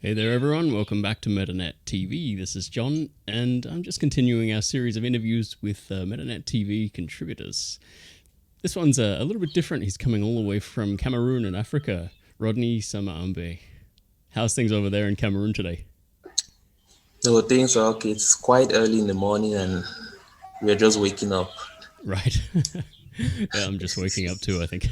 Hey there, everyone. Welcome back to MetaNetTV. This is Jon, and I'm just continuing our series of interviews with MetaNetTV contributors. This one's a little bit different. He's coming all the way from Cameroon in Africa. Rodney Sama-Ambe. How's things over there in Cameroon today? So things are okay. It's quite early in the morning and we're just waking up. Right. Yeah, I'm just waking up too, I think.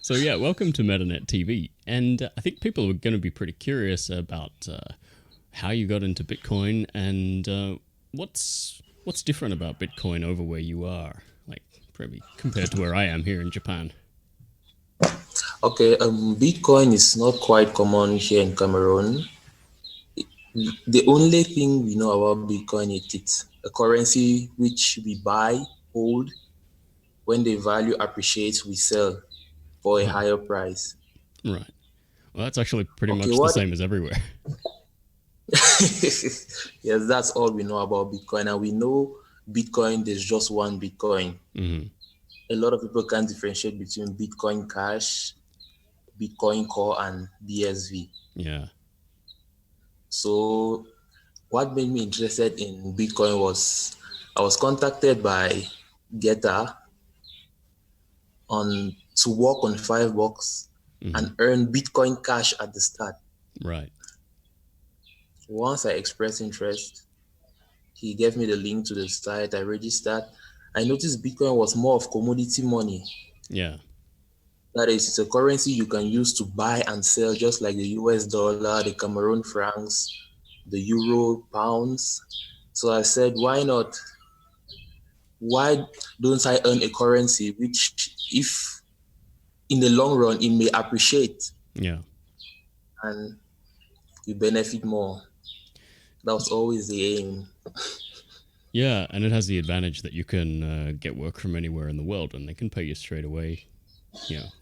So yeah, welcome to MetaNetTV. And I think people are going to be pretty curious about how you got into Bitcoin and what's different about Bitcoin over where you are, like probably compared to where I am here in Japan. Okay, Bitcoin is not quite common here in Cameroon. The only thing we know about Bitcoin is it's a currency which we buy, hold. When the value appreciates, we sell for a Oh, higher price. right. Well, that's actually pretty Okay, much the what? same as everywhere. Yes, that's all we know about Bitcoin. And we know Bitcoin, there's just one Bitcoin. Hmm. A lot of people can't differentiate between Bitcoin Cash, Bitcoin Core, and BSV. Yeah. So what made me interested in Bitcoin was I was contacted by Geta on to work on $5 Hmm. and earn Bitcoin Cash at the start. Right. Once I expressed interest, he gave me the link to the site. I registered. I noticed Bitcoin was more of commodity money. Yeah. That is, it's a currency you can use to buy and sell, just like the US dollar, the Cameroon francs, the euro, pounds. So I said, why not? Why don't I earn a currency which, if in the long run, it may appreciate Yeah. and you benefit more? That was always the aim. Yeah, and it has the advantage that you can get work from anywhere in the world, and they can pay you straight away.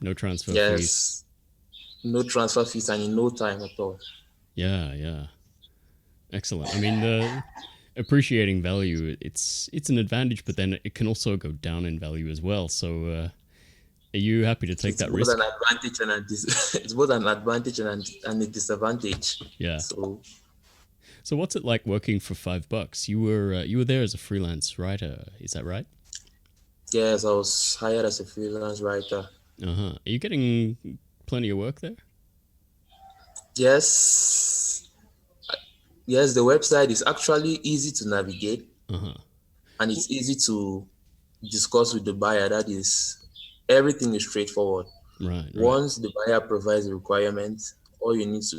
No transfer fees. Yes, no transfer fees and in no time at all. Yeah, yeah. Excellent. I mean, the appreciating value, it's an advantage, but then it can also go down in value as well. So, are you happy to take It's that both an risk? advantage and it's both an advantage and a disadvantage. Yeah. So So, what's it like working for $5? You were there as a freelance writer, is that right? yes, I was hired as a freelance writer. Uh huh. Are you getting plenty of work there? Yes, yes, the website is actually easy to navigate Uh huh. and it's easy to discuss with the buyer. That is, everything is straightforward. Right, right. Once the buyer provides the requirements, all he needs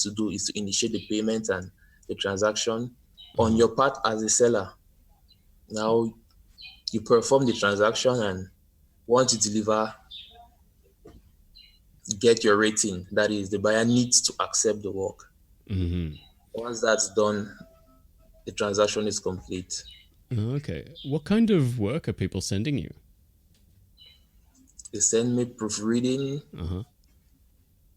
to do is to initiate the payment and the transaction Uh on huh. your part as a seller. Now you perform the transaction and once you deliver, get your rating. That is, the buyer needs to accept the work. Hmm. Once that's done, the transaction is complete. Okay. What kind of work are people sending you? They send me proofreading, Uh huh.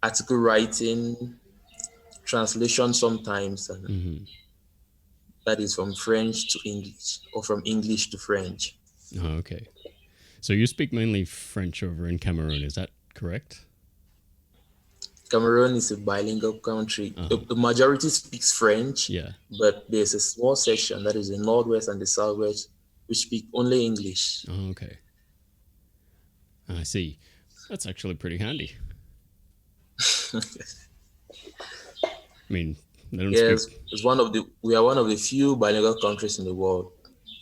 article writing, translation sometimes, and Hmm. that is from French to English or from English to French. Oh, okay. So you speak mainly French over in Cameroon, is that correct? Cameroon is a bilingual country. Uh The, huh. the majority speaks French, Yeah. but there's a small section that is the Northwest and the Southwest which speak only English. Oh, okay. I see. That's actually pretty handy. I mean, they don't Yes, speak. we are one of the few bilingual countries in the world,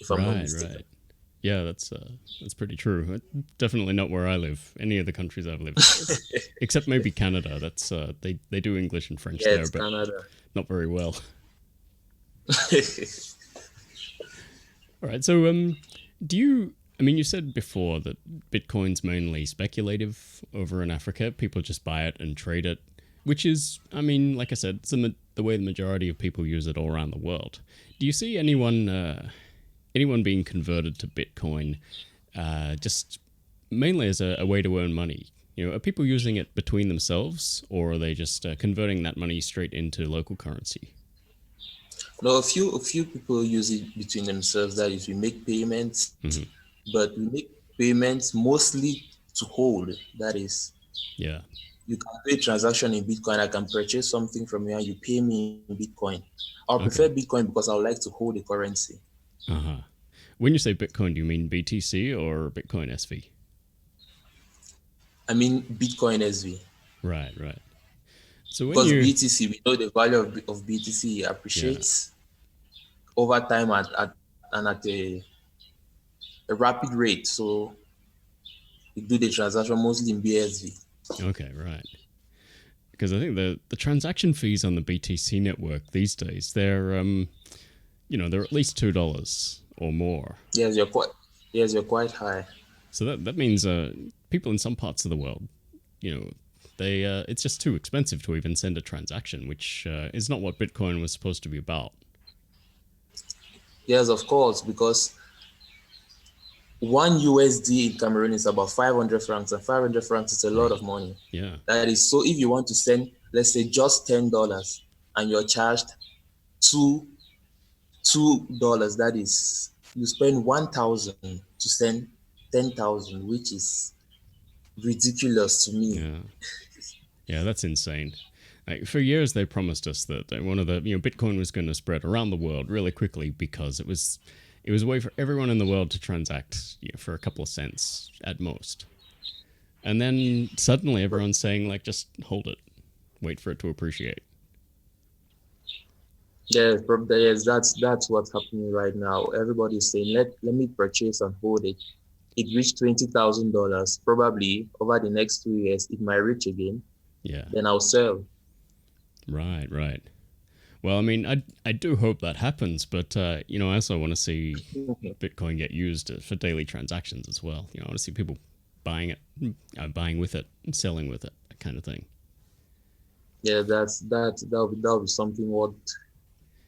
if I'm not Right, mistaken. right. Yeah, that's pretty true. Definitely not where I live. Any of the countries I've lived, except maybe Canada. That's they do English and French there, Yes, but Canada. not very well. All right. So, do you? I mean, you said before that Bitcoin's mainly speculative over in Africa. People just buy it and trade it, which is, I mean, like I said, it's the way the majority of people use it all around the world. Do you see anyone being converted to Bitcoin just mainly as a way to earn money? Are people using it between themselves, or are they just converting that money straight into local currency? No, a few people use it between themselves. That is, we make payments, Hmm. but we make payments mostly to hold. That is, Yeah. You can pay transaction in Bitcoin. I can purchase something from you and you pay me in Bitcoin. I'll prefer Okay. Bitcoin because I would like to hold the currency. Uh huh. When you say Bitcoin, do you mean BTC or Bitcoin SV? I mean Bitcoin SV. Right, right. So when Because you, BTC, we know the value of BTC yeah, appreciates over time and at a rapid rate. So we do the transaction mostly in BSV. okay, right. Because I think the transaction fees on the BTC network these days, they're at least $2 or more. Yes, you're quite high. So that means people in some parts of the world, you know, they it's just too expensive to even send a transaction, which is not what Bitcoin was supposed to be about. Yes, of course, because one USD in Cameroon is about 500 francs, and 500 francs is a lot Right. of money. Yeah. That is, so if you want to send, let's say, just $10 and you're charged two $2, that is, you spend 1,000 to send 10,000, which is ridiculous to me. Yeah. Yeah, that's insane. Like, for years, they promised us that one of the Bitcoin was going to spread around the world really quickly because it was a way for everyone in the world to transact for a couple of cents at most. And then suddenly everyone's saying like, just hold it, wait for it to appreciate. Yes, probably, yes, that's what's happening right now. Everybody's saying, let me purchase and hold it. It reached $20,000. Probably over the next 2 years, it might reach again. Yeah, Then I'll sell. right, right. Well, I mean, I do hope that happens, but I also want to see Bitcoin get used for daily transactions as well. I want to see people buying it, buying with it, and selling with it, that kind of thing. Yeah, that'll be something worth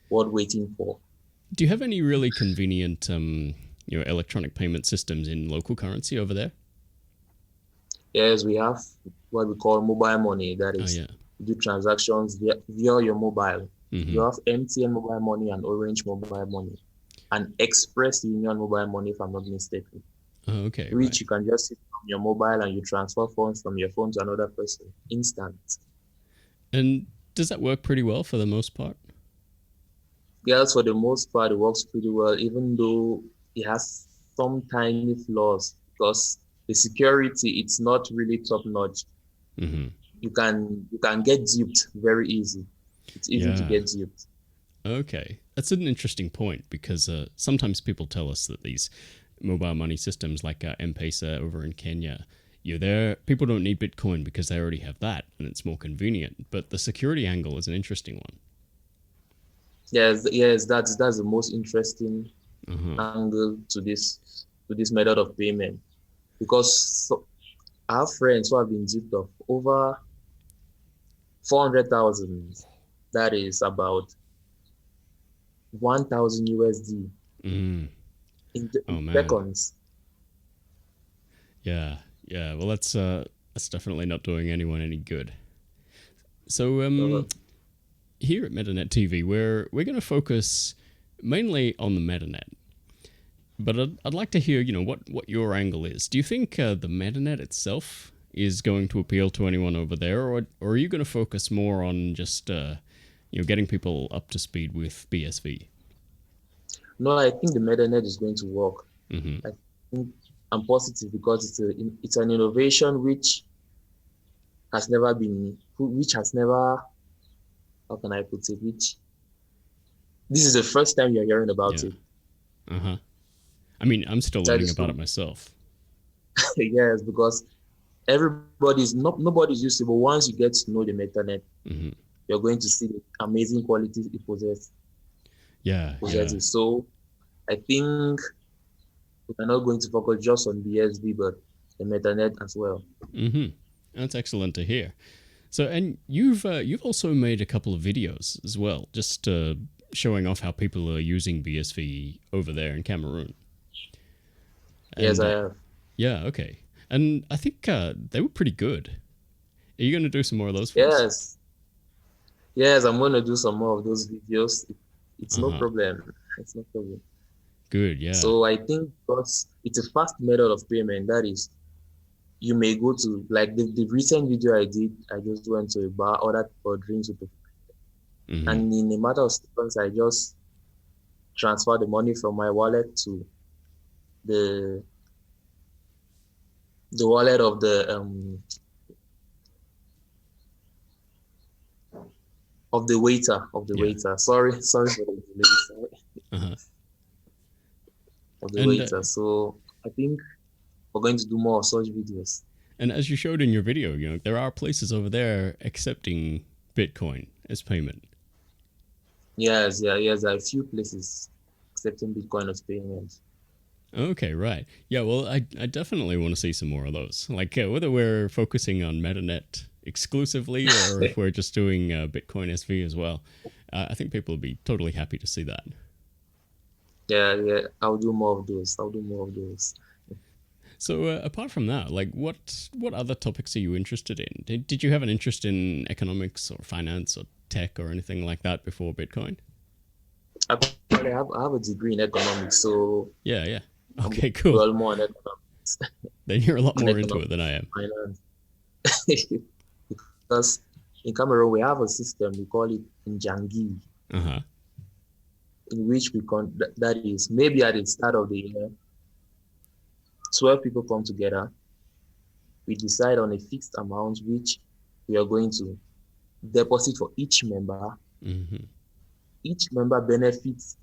waiting for. Do you have any really convenient, electronic payment systems in local currency over there? Yes, we have what we call mobile money. That Oh is, yeah. you do transactions via your mobile. You Mm-hmm. have MTN mobile money and Orange mobile money and Express Union mobile money, if I'm not mistaken. Oh, okay, right. Which you can just sit on your mobile and you transfer funds from your phone to another person instant. And does that work pretty well for the most part? Yes, for the most part, it works pretty well, even though it has some tiny flaws because the security it's not really top notch. Mm-hmm. You can get duped very easy. It's easy to Yeah. get duped. Okay, that's an interesting point because sometimes people tell us that these mobile money systems like M-Pesa over in Kenya, there people don't need Bitcoin because they already have that and it's more convenient. But the security angle is an interesting one. Yes, that's the most interesting Uh-huh. angle to this method of payment because I have friends who have been duped of over 400,000. That is about 1,000 USD Mm. in Oh man. seconds. Yeah. Yeah. Well, that's definitely not doing anyone any good. So Uh, here at MetaNet TV, we're going to focus mainly on the MetaNet. But I'd like to hear, what your angle is. Do you think the MetaNet itself is going to appeal to anyone over there, or are you going to focus more on just, getting people up to speed with BSV? no, I think the MetaNet is going to work. Mm-hmm. I think I'm positive because it's an innovation which has never, how can I put it, which this is the first time you're hearing about Yeah. it. Uh huh. I mean, I'm still That learning is about so, it myself. yes, because nobody's used to it, but once you get to know the MetaNet, Mm-hmm. you're going to see the amazing qualities it Yeah. Yeah. possesses. So I think we're not going to focus just on BSB, but the MetaNet as well. Mm-hmm. That's excellent to hear. So, and you've also made a couple of videos as well, just showing off how people are using BSV over there in Cameroon. Yes, And I have. yeah, okay. And I think they were pretty good. Are you going to do some more of those for us? Yes, yes, I'm going to do some more of those videos. It's Uh no huh. problem. It's no problem. Good. Yeah. So I think because it's a fast method of payment, that is, You may go to like the recent video I did. I just went to a bar, ordered for drinks with the, Hmm. and in a matter of seconds, I just transferred the money from my wallet to the the wallet of the waiter of the Yeah. waiter. Sorry for the delay. Sorry, Uh-huh. of the And waiter. So I think we're going to do more of such videos. and as you showed in your video, there are places over there accepting Bitcoin as payment. Yes, yeah, yes. There are a few places accepting Bitcoin as payment. Okay, right. Yeah, well, I definitely want to see some more of those. Like, whether we're focusing on MetaNet exclusively or if we're just doing Bitcoin SV as well, I think people will be totally happy to see that. Yeah, yeah. I'll do more of those. I'll do more of those. So, apart from that, like, what other topics are you interested in? Did you have an interest in economics or finance or tech or anything like that before Bitcoin? I have a degree in economics, so Yeah, yeah. I'm going Okay, to cool. dwell more on economics, Then you're a lot on more into economics it than I am. finance. Because in Cameroon we have a system we call it Njangi, Uh huh. in which that is maybe at the start of the year, 12 people come together. We decide on a fixed amount which we are going to deposit for each member. Hmm. Each member benefits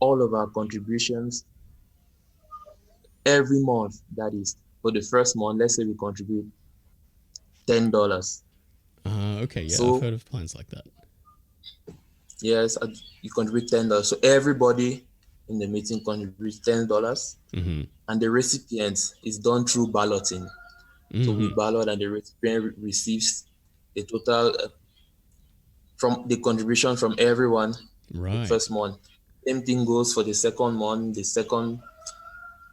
all of our contributions every month. That is, for the first month, let's say we contribute $10. Okay, yeah, I've So heard of plans like that. yes, you contribute $10. So everybody in the meeting contributes $10, Mm-hmm. and the recipient is done through balloting. So we Mm-hmm. ballot, and the recipient receives the total from the contribution from everyone the Right. first month. Same thing goes for the second month. The second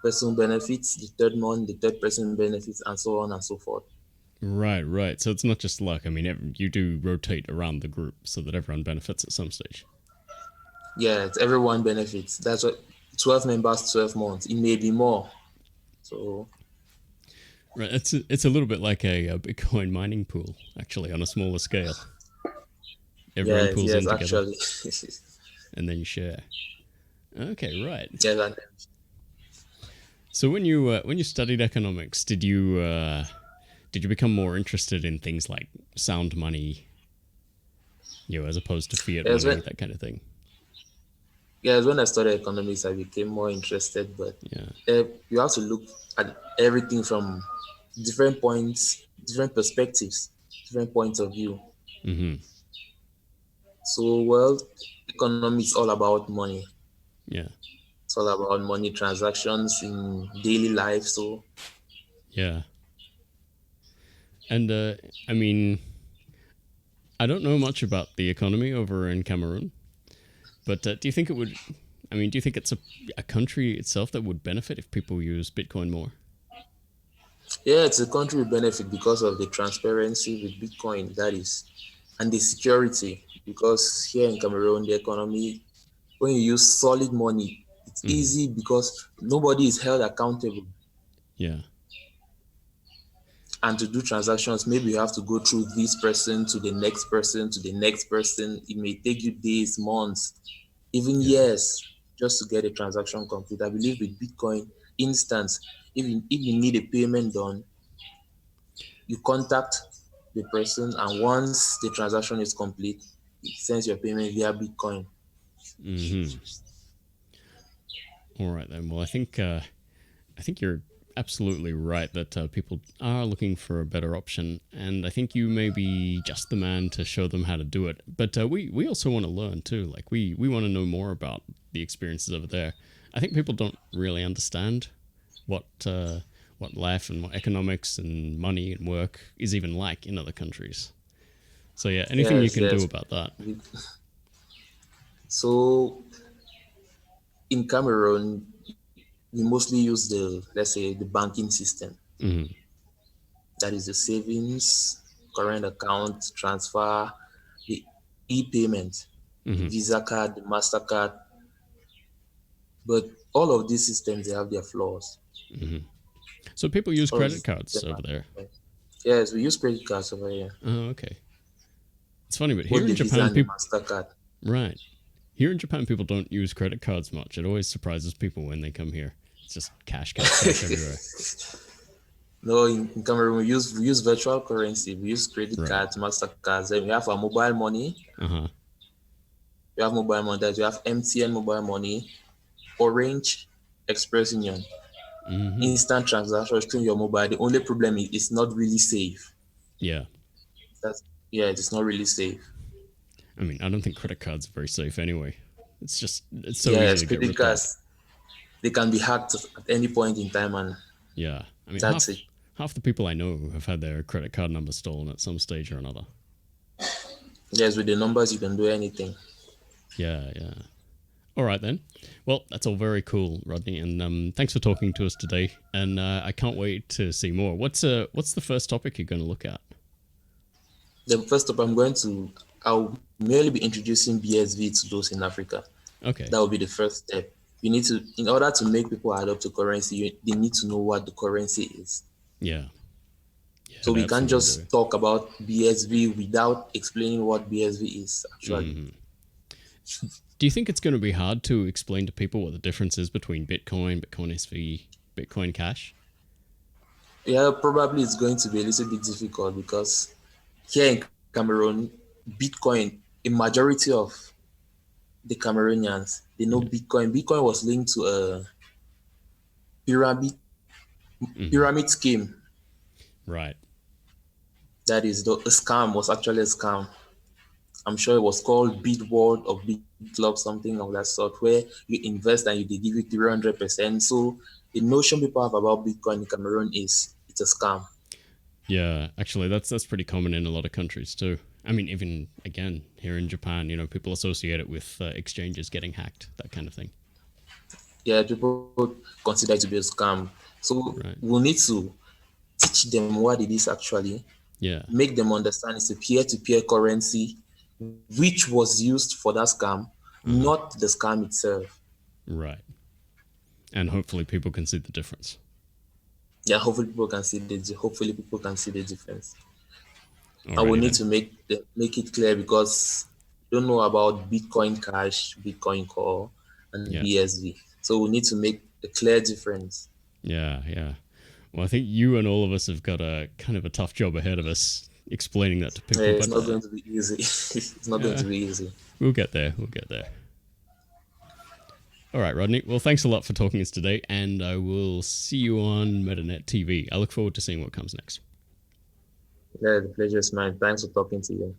person benefits, the third month, the third person benefits, and so on and so forth. Right, right. So it's not just luck. I mean, you do rotate around the group so that everyone benefits at some stage. Yeah, everyone benefits. That's what 12 members, 12 months. It may be more. So Right. It's a little bit like a Bitcoin mining pool, actually, on a smaller scale. Everyone yes, pulls yes, in together actually. and then you share. Okay, right. yes, and So when you studied economics, did you become more interested in things like sound money, as opposed to fiat yes, money, that kind of thing? when I studied economics, I became more interested. But Yeah. you have to look at everything from different points, different perspectives, different points of view. Mm-hmm. So, well, economics is all about money. Yeah. It's all about money transactions in daily life. So, Yeah. And I mean, I don't know much about the economy over in Cameroon, but do you think it would? I mean, do you think it's a country itself that would benefit if people use Bitcoin more? yeah, it's a country benefit because of the transparency with Bitcoin, that is, and the security. Because here in Cameroon, the economy, when you use solid money, it's Mm-hmm. easy because nobody is held accountable. Yeah. And to do transactions, maybe you have to go through this person to the next person to the next person. It may take you days, months, even Yeah. years just to get a transaction complete. I believe with Bitcoin, instance, if you need a payment done, you contact the person, and once the transaction is complete, it sends your payment via Bitcoin. Mm-hmm. All right then. Well, I think you're absolutely right that people are looking for a better option, and I think you may be just the man to show them how to do it. But we also want to learn too. Like we want to know more about the experiences over there. I think people don't really understand what uh, what life and what economics and money and work is even like in other countries. So yeah, anything you Yes, can do yes. about that. So in Cameroon, we mostly use the, let's say, the banking system. Mm-hmm. That is the savings, current account, transfer, the e-payment, the Mm-hmm. Visa card, the MasterCard. But all of these systems, they have their flaws. Mm-hmm. So people use So credit cards over there. yes, we use credit cards over here, Oh, okay. It's funny, but both here the in Visa Japan, and the people Mastercard. right here in Japan, people don't use credit cards much. It always surprises people when they come here. It's just cash, cash, cash everywhere. No, in Cameroon we use virtual currency. We use credit Right. cards, Mastercards. Then we have our mobile money. Uh huh. We have mobile money. That we have MTN mobile money, Orange, Express Union. Mm-hmm. Instant transactions through your mobile. The only problem is it's not really safe. Yeah. That's yeah, it's not really safe. I mean, I don't think credit cards are very safe anyway. It's so easy Yes, to get credit ripped off. cards they can be hacked at any point in time, and Yeah. I mean, that's it. half the people I know have had their credit card number stolen at some stage or another. Yes, with the numbers you can do anything. Yeah, yeah. All right then. Well, that's all very cool, Rodney, and thanks for talking to us today. And I can't wait to see more. What's the first topic you're going to look at? The first up, I'll merely be introducing BSV to those in Africa. Okay. That will be the first step. You need to, in order to make people adopt to currency, they need to know what the currency is. Yeah. Yeah. So they we can't absolutely just talk about BSV without explaining what BSV is actually. Do you think it's going to be hard to explain to people what the difference is between Bitcoin, Bitcoin SV, Bitcoin Cash? Yeah, probably it's going to be a little bit difficult because here in Cameroon, Bitcoin, a majority of the Cameroonians, they know Yeah. Bitcoin. Bitcoin was linked to a pyramid Mm-hmm. pyramid scheme. Right. That is, a scam was actually a scam. I'm sure it was called Bit World or Bit Club, something of that sort, where you invest and they give you 300%. So the notion people have about Bitcoin in Cameroon is it's a scam. Yeah, actually, that's pretty common in a lot of countries too. I mean, even again here in Japan, people associate it with exchanges getting hacked, that kind of thing. Yeah, people consider it to be a scam. So Right. we'll need to teach them what it is actually, Yeah. make them understand it's a peer-to-peer currency, which was used for that scam, Uh-huh. not the scam itself. Right. And hopefully people can see the difference. Yeah, hopefully people can see the difference. I will Alrighty need then. to make it clear because I don't know about Bitcoin Cash, Bitcoin Core, and Yeah. BSV. So we need to make a clear difference. Yeah, yeah. Well, I think you and all of us have got a kind of a tough job ahead of us explaining that to people, It's but not going to be easy. It's not going uh, to be easy. we'll get there. We'll get there. All right, Rodney. Well, thanks a lot for talking to us today, and I will see you on MetaNetTV. I look forward to seeing what comes next. Yeah, the pleasure is mine. Thanks for talking to you.